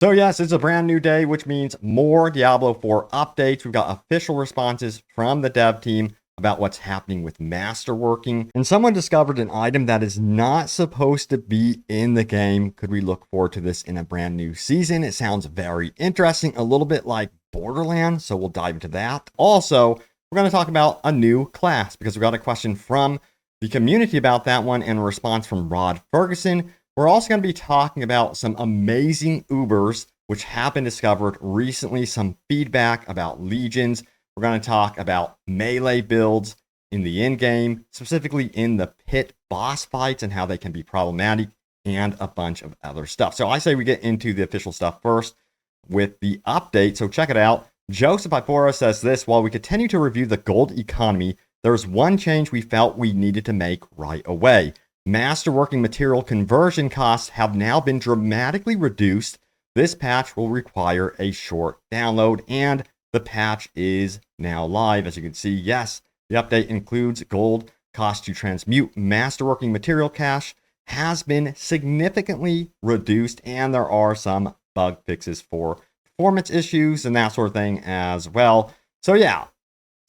So yes, it's a brand new day, which means more Diablo 4 updates. We've got official responses from the dev team about what's happening with masterworking. And someone discovered an item that is not supposed to be in the game. Could we look forward to this in a brand new season? It sounds very interesting, a little bit like Borderlands, so we'll dive into that. Also, we're going to talk about a new class because we got a question from the community about that one and a response from Rod Ferguson. We're also going to be talking about some amazing Ubers, which have been discovered recently, some feedback about legions. We're going to talk about melee builds in the end game, specifically in the pit boss fights and how they can be problematic, and a bunch of other stuff. So I say we get into the official stuff first with the update. So check it out. Joseph Ifora says this: while we continue to review the gold economy, there's one change we felt we needed to make right away. Masterworking material conversion costs have now been dramatically reduced. This patch will require a short download, and the patch is now live. As you can see, yes, the update includes gold. Cost to transmute masterworking material cache has been significantly reduced, and there are some bug fixes for performance issues and that sort of thing as well. So yeah,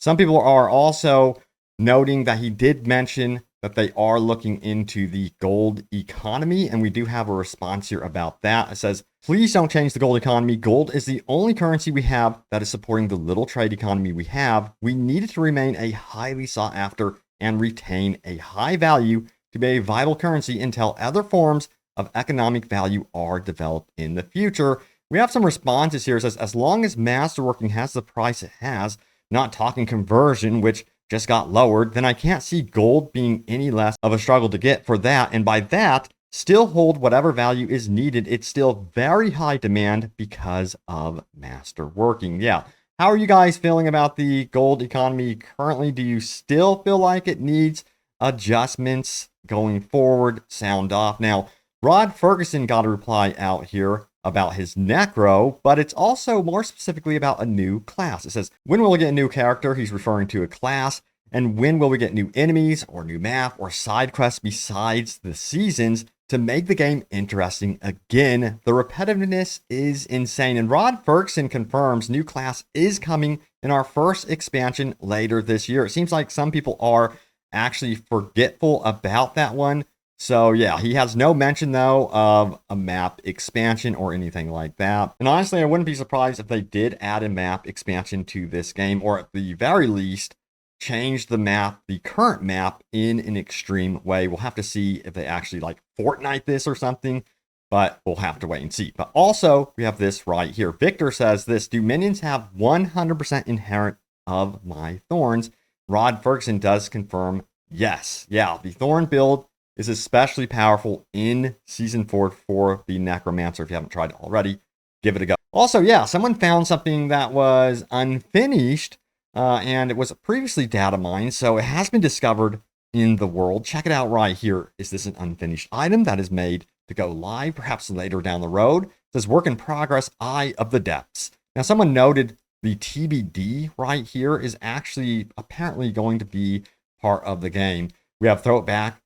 some people are also noting that he did mention that they are looking into the gold economy, and we do have a response here about that. It says, please don't change the gold economy. Gold is the only currency we have that is supporting the little trade economy we have. We need it to remain a highly sought after and retain a high value to be a vital currency until other forms of economic value are developed in the future. We have some responses here. It says, as long as masterworking has the price it has, not talking conversion, which just got lowered, then I can't see gold being any less of a struggle to get for that. And by that, still hold whatever value is needed. It's still very high demand because of masterworking. Yeah. How are you guys feeling about the gold economy currently? Do you still feel like it needs adjustments going forward? Sound off. Now, Rod Ferguson got a reply out here about his necro, but it's also more specifically about a new class. It says, when will we get a new character? He's referring to a class. And when will we get new enemies or new map or side quests besides the seasons to make the game interesting again? The repetitiveness is insane. And Rod Ferguson confirms new class is coming in our first expansion later this year. It seems like some people are actually forgetful about that one. So yeah, he has no mention though of a map expansion or anything like that. And honestly, I wouldn't be surprised if they did add a map expansion to this game, or at the very least, change the map, the current map, in an extreme way. We'll have to see if they actually like Fortnite this or something, but we'll have to wait and see. But also, we have this right here. Victor says this: do minions have 100% inherent of my thorns? Rod Ferguson does confirm yes. Yeah, the thorn build is especially powerful in Season 4 for the Necromancer. If you haven't tried it already, give it a go. Also, yeah, someone found something that was unfinished, and it was previously data mined, so it has been discovered in the world. Check it out right here. Is this an unfinished item that is made to go live, perhaps later down the road? It says, work in progress, Eye of the Depths. Now, someone noted the TBD right here is actually apparently going to be part of the game. We have throw it back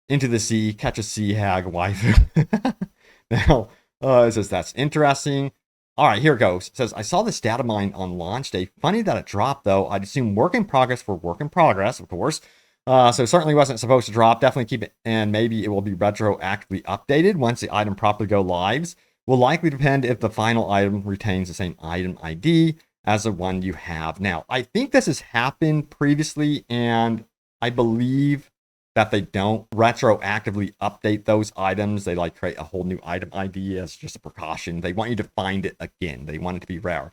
into the sea, catch a sea hag wife. Now, it says that's interesting. All right, here it goes. It says, I saw this data mine on launch day. Funny that it dropped, though. I'd assume work in progress for work in progress, of course. So certainly wasn't supposed to drop. Definitely keep it, and maybe it will be retroactively updated once the item properly go lives. Will likely depend if the final item retains the same item ID as the one you have now. I think this has happened previously, and I believe that they don't retroactively update those items. They like create a whole new item ID as just a precaution. They want you to find it again. They want it to be rare.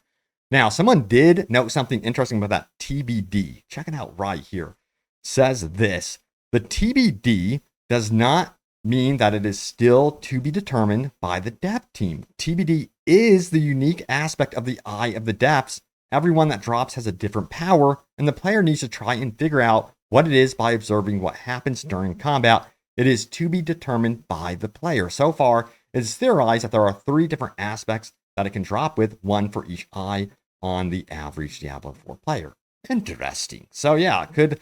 Now, someone did note something interesting about that TBD. Check it out right here. Says this: the TBD does not mean that it is still to be determined by the dev team. TBD is the unique aspect of the Eye of the Depths. Everyone that drops has a different power, and the player needs to try and figure out what it is by observing what happens during combat. It is to be determined by the player. So far, it is theorized that there are 3 different aspects that it can drop with, one for each eye on the average Diablo 4 player. Interesting. So yeah, it could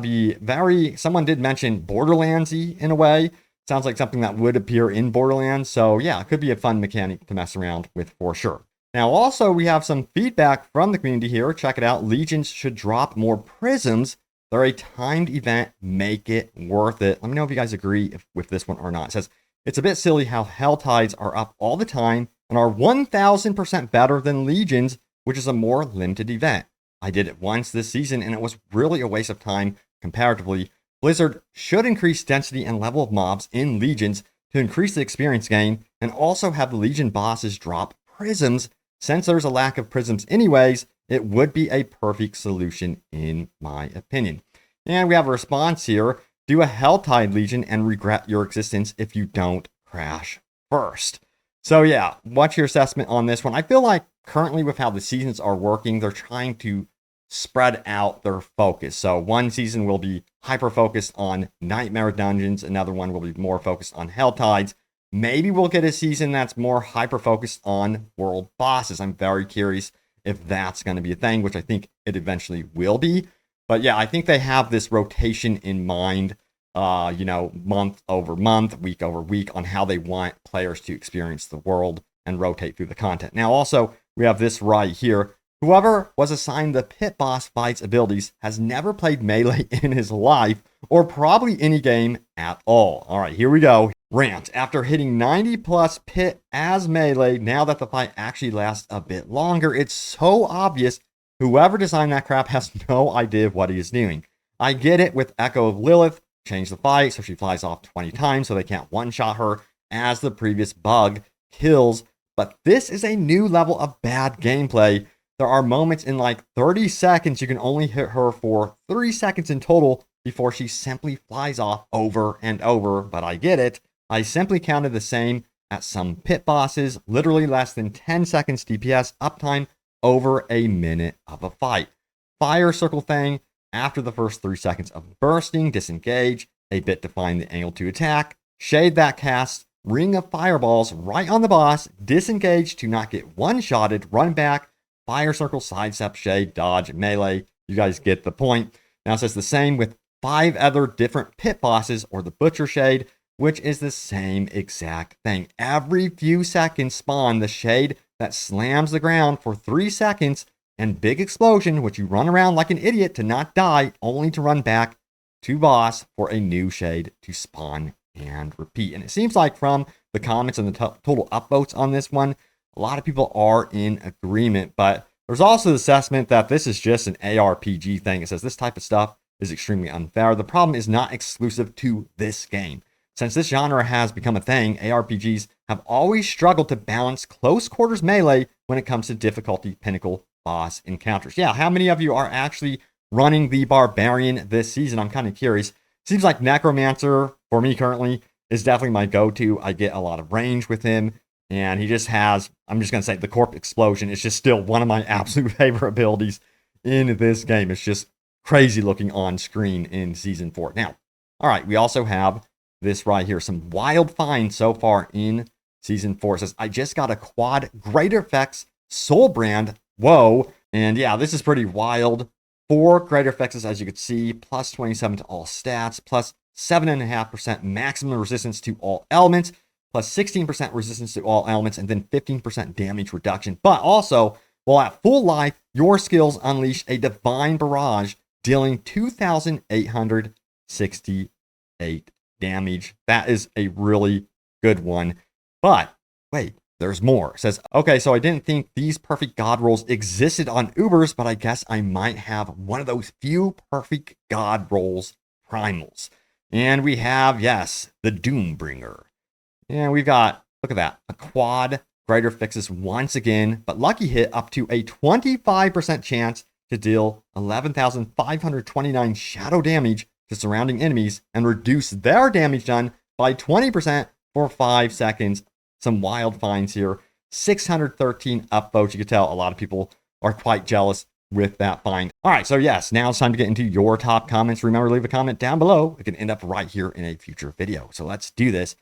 be very, someone did mention Borderlands-y in a way. Sounds like something that would appear in Borderlands. So yeah, it could be a fun mechanic to mess around with for sure. Now, also, we have some feedback from the community here. Check it out. Legions should drop more prisms. They're a timed event. Make it worth it. Let me know if you guys agree with this one or not. It says, it's a bit silly how Hell Tides are up all the time and are 1000% better than Legions, which is a more limited event. I did it once this season and it was really a waste of time comparatively. Blizzard should increase density and level of mobs in Legions to increase the experience gain and also have the Legion bosses drop prisms. Since there's a lack of prisms anyways, it would be a perfect solution in my opinion. And we have a response here. Do a Helltide Legion and regret your existence if you don't crash first. So yeah, what's your assessment on this one? I feel like currently with how the seasons are working, they're trying to spread out their focus. So one season will be hyper focused on Nightmare Dungeons. Another one will be more focused on Helltides. Maybe we'll get a season that's more hyper focused on world bosses. I'm very curious if that's going to be a thing, which I think it eventually will be. But yeah, I think they have this rotation in mind, month over month, week over week, on how they want players to experience the world and rotate through the content. Now, also, we have this right here. Whoever was assigned the pit boss fights abilities has never played Melee in his life, or probably any game at all. All right, here we go. Rant. After hitting 90 plus pit as Melee, now that the fight actually lasts a bit longer, it's so obvious whoever designed that crap has no idea what he is doing. I get it with Echo of Lilith, change the fight so she flies off 20 times so they can't one-shot her as the previous bug kills, but this is a new level of bad gameplay. There are moments in like 30 seconds you can only hit her for 3 seconds in total before she simply flies off over and over, but I get it. I simply counted the same at some pit bosses, literally less than 10 seconds DPS uptime over a minute of a fight. Fire circle thing, after the first 3 seconds of bursting, disengage, a bit to find the angle to attack, shade that cast, ring of fireballs right on the boss, disengage to not get one-shotted, run back, fire circle, sidestep, shade, dodge, melee. You guys get the point. Now it says the same with 5 other different pit bosses or the butcher shade, which is the same exact thing. Every few seconds spawn the shade that slams the ground for 3 seconds and big explosion, which you run around like an idiot to not die, only to run back to boss for a new shade to spawn and repeat. And it seems like from the comments and the total upvotes on this one, a lot of people are in agreement, but there's also the assessment that this is just an ARPG thing. It says this type of stuff is extremely unfair. The problem is not exclusive to this game. Since this genre has become a thing, ARPGs have always struggled to balance close quarters melee when it comes to difficulty pinnacle boss encounters. Yeah, how many of you are actually running the Barbarian this season? I'm kind of curious. Seems like Necromancer, for me currently, is definitely my go-to. I get a lot of range with him, and he just has, I'm just going to say, the Corpse Explosion is just still one of my absolute favorite abilities in this game. It's just crazy looking on screen in Season 4. Now, all right, we also have this right here. Some wild finds so far in Season 4. It says, I just got a quad Greater Effects Soul Brand. Whoa. And yeah, this is pretty wild. 4 Greater Effects, as you can see, plus 27 to all stats, plus 7.5% maximum resistance to all elements, plus 16% resistance to all elements, and then 15% damage reduction. But also, while at full life, your skills unleash a divine barrage, dealing 2,868 damage. That is a really good one. But wait, there's more. It says, okay, so I didn't think these perfect god rolls existed on Ubers, but I guess I might have one of those few perfect god rolls primals. And we have, yes, the Doombringer. And we've got, look at that, a quad Greater Fixes once again, but lucky hit up to a 25% chance to deal 11,529 shadow damage to surrounding enemies and reduce their damage done by 20% for 5 seconds. Some wild finds here. 613 upvotes. You can tell a lot of people are quite jealous with that find. All right, so yes, now it's time to get into your top comments. Remember, leave a comment down below. It can end up right here in a future video. So let's do this.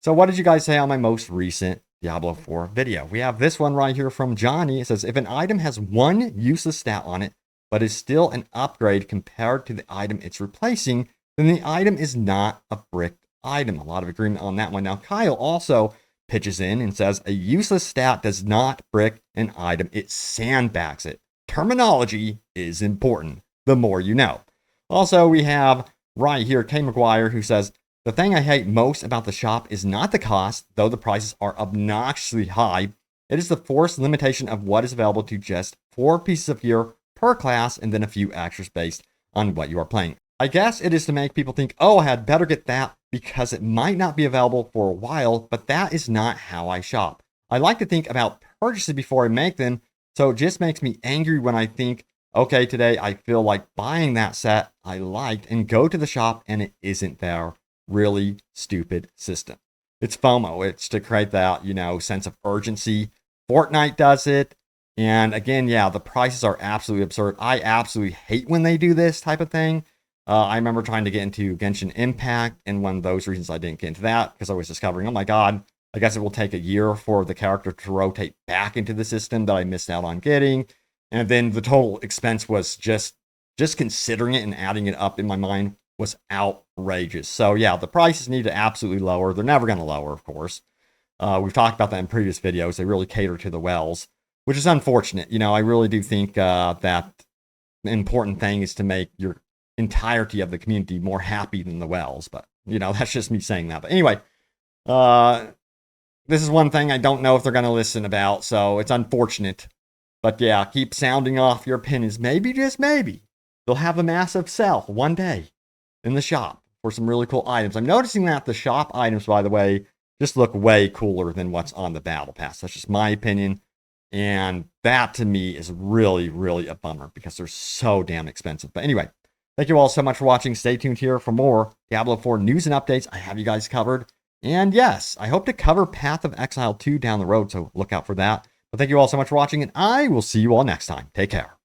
So what did you guys say on my most recent Diablo 4 video? We have this one right here from Johnny. It says, if an item has one useless stat on it, but is still an upgrade compared to the item it's replacing, then the item is not a bricked item. A lot of agreement on that one. Now, Kyle also pitches in and says a useless stat does not brick an item, it sandbags it. Terminology is important. The more you know. Also, we have right here K McGuire, who says the thing I hate most about the shop is not the cost, though the prices are obnoxiously high. It is the forced limitation of what is available to just 4 pieces of gear per class and then a few extras based on what you are playing. I guess it is to make people think, oh, I had better get that because it might not be available for a while, but that is not how I shop. I like to think about purchases before I make them, so it just makes me angry when I think, okay, today I feel like buying that set I liked and go to the shop and it isn't there. Really stupid system. It's FOMO. It's to create that, sense of urgency. Fortnite does it. And again, yeah, the prices are absolutely absurd. I absolutely hate when they do this type of thing. I remember trying to get into Genshin Impact, and one of those reasons I didn't get into that because I was discovering, oh my god, I guess it will take a year for the character to rotate back into the system that I missed out on getting. And then the total expense was just considering it and adding it up in my mind was outrageous. So yeah, the prices need to absolutely lower. They're never going to lower, of course. We've talked about that in previous videos. They really cater to the whales, which is unfortunate. I really do think that the important thing is to make your entirety of the community more happy than the whales. But, that's just me saying that. But anyway, this is one thing I don't know if they're going to listen about. So it's unfortunate. But yeah, keep sounding off your opinions. Maybe, just maybe, they'll have a massive sale one day in the shop for some really cool items. I'm noticing that the shop items, by the way, just look way cooler than what's on the battle pass. That's just my opinion. And that to me is really, really a bummer because they're so damn expensive. But anyway, thank you all so much for watching. Stay tuned here for more Diablo 4 news and updates. I have you guys covered. And yes, I hope to cover Path of Exile 2 down the road, so look out for that. But thank you all so much for watching, and I will see you all next time. Take care.